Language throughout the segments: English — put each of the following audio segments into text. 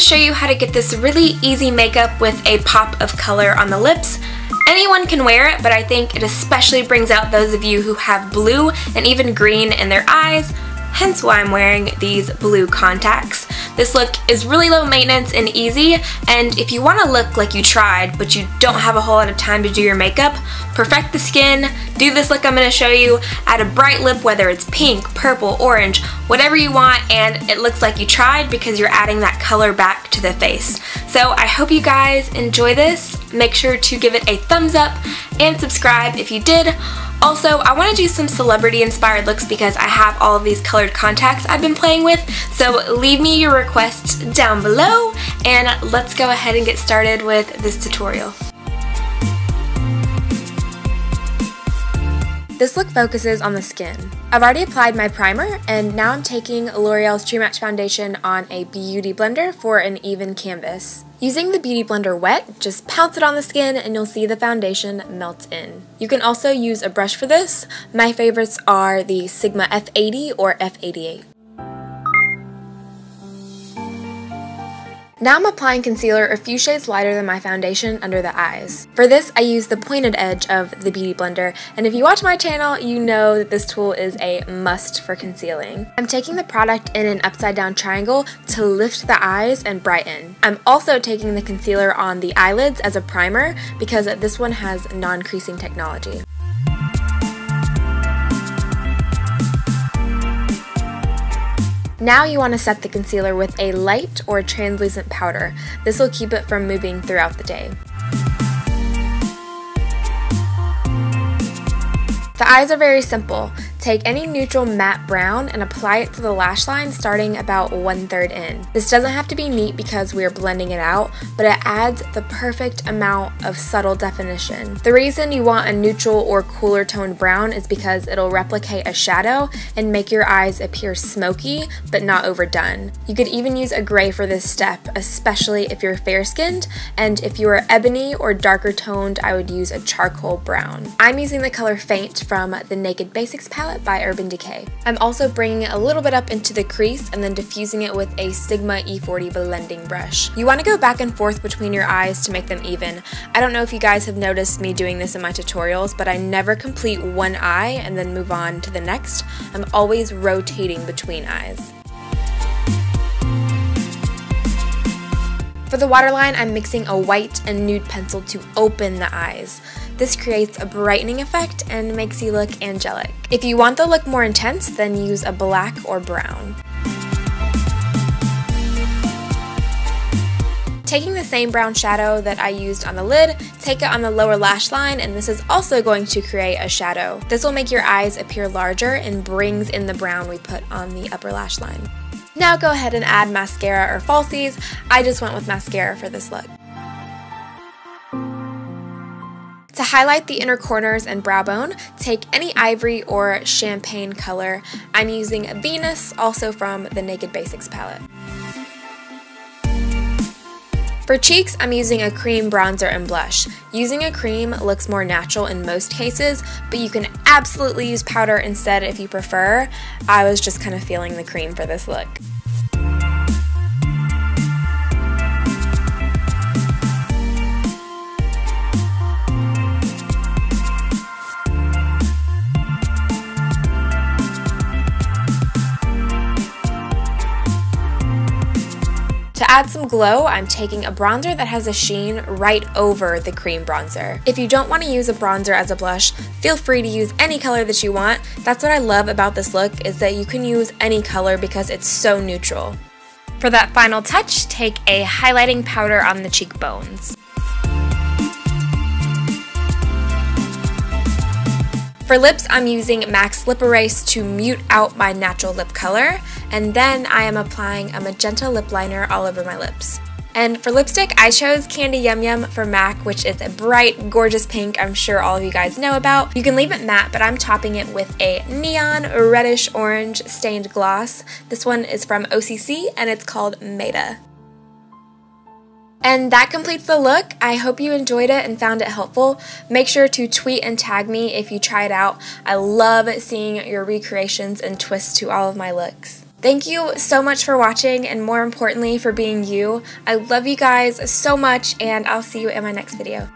to show you how to get this really easy makeup with a pop of color on the lips. Anyone can wear it, but I think it especially brings out those of you who have blue and even green in their eyes, hence why I'm wearing these blue contacts. This look is really low maintenance and easy, and if you want to look like you tried but you don't have a whole lot of time to do your makeup, perfect the skin, do this look I'm going to show you, add a bright lip whether it's pink, purple, orange, whatever you want, and it looks like you tried because you're adding that color back to the face. So I hope you guys enjoy this. Make sure to give it a thumbs up and subscribe if you did. Also, I want to do some celebrity inspired looks because I have all of these colored contacts I've been playing with, so leave me your requests down below and let's go ahead and get started with this tutorial. This look focuses on the skin. I've already applied my primer and now I'm taking L'Oreal's True Match Foundation on a beauty blender for an even canvas. Using the beauty blender wet, just pounce it on the skin and you'll see the foundation melt in. You can also use a brush for this. My favorites are the Sigma F80 or F88. Now I'm applying concealer a few shades lighter than my foundation under the eyes. For this, I use the pointed edge of the Beauty Blender, and if you watch my channel, you know that this tool is a must for concealing. I'm taking the product in an upside down triangle to lift the eyes and brighten. I'm also taking the concealer on the eyelids as a primer because this one has non-creasing technology. Now you want to set the concealer with a light or translucent powder. This will keep it from moving throughout the day. The eyes are very simple. Take any neutral matte brown and apply it to the lash line starting about 1/3 in. This doesn't have to be neat because we're blending it out, but it adds the perfect amount of subtle definition. The reason you want a neutral or cooler toned brown is because it'll replicate a shadow and make your eyes appear smoky but not overdone. You could even use a gray for this step, especially if you're fair skinned, and if you are ebony or darker toned, I would use a charcoal brown. I'm using the color Faint from the Naked Basics palette by Urban Decay. I'm also bringing it a little bit up into the crease and then diffusing it with a Sigma E40 blending brush. You want to go back and forth between your eyes to make them even. I don't know if you guys have noticed me doing this in my tutorials, but I never complete one eye and then move on to the next. I'm always rotating between eyes. For the waterline, I'm mixing a white and nude pencil to open the eyes. This creates a brightening effect and makes you look angelic. If you want the look more intense, then use a black or brown. Taking the same brown shadow that I used on the lid, take it on the lower lash line, and this is also going to create a shadow. This will make your eyes appear larger and brings in the brown we put on the upper lash line. Now go ahead and add mascara or falsies. I just went with mascara for this look. To highlight the inner corners and brow bone, take any ivory or champagne color. I'm using Venus, also from the Naked Basics palette. For cheeks, I'm using a cream bronzer and blush. Using a cream looks more natural in most cases, but you can absolutely use powder instead if you prefer. I was just kind of feeling the cream for this look. To add some glow, I'm taking a bronzer that has a sheen right over the cream bronzer. If you don't want to use a bronzer as a blush, feel free to use any color that you want. That's what I love about this look, is that you can use any color because it's so neutral. For that final touch, take a highlighting powder on the cheekbones. For lips, I'm using MAC's Lip Erase to mute out my natural lip color, and then I am applying a magenta lip liner all over my lips. And for lipstick, I chose Candy Yum Yum from MAC, which is a bright, gorgeous pink I'm sure all of you guys know about. You can leave it matte, but I'm topping it with a neon reddish orange stained gloss. This one is from OCC, and it's called Meta. And that completes the look. I hope you enjoyed it and found it helpful. Make sure to tweet and tag me if you try it out. I love seeing your recreations and twists to all of my looks. Thank you so much for watching, and more importantly for being you. I love you guys so much, and I'll see you in my next video.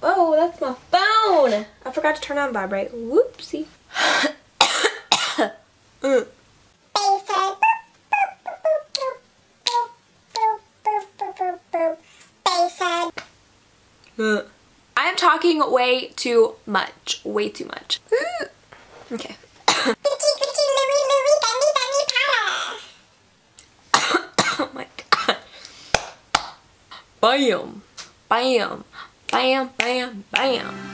Oh, that's my phone! I forgot to turn on vibrate. Whoopsie. I am talking way too much. Way too much. Okay. Oh my god. Bam. Bam. Bam, bam, bam.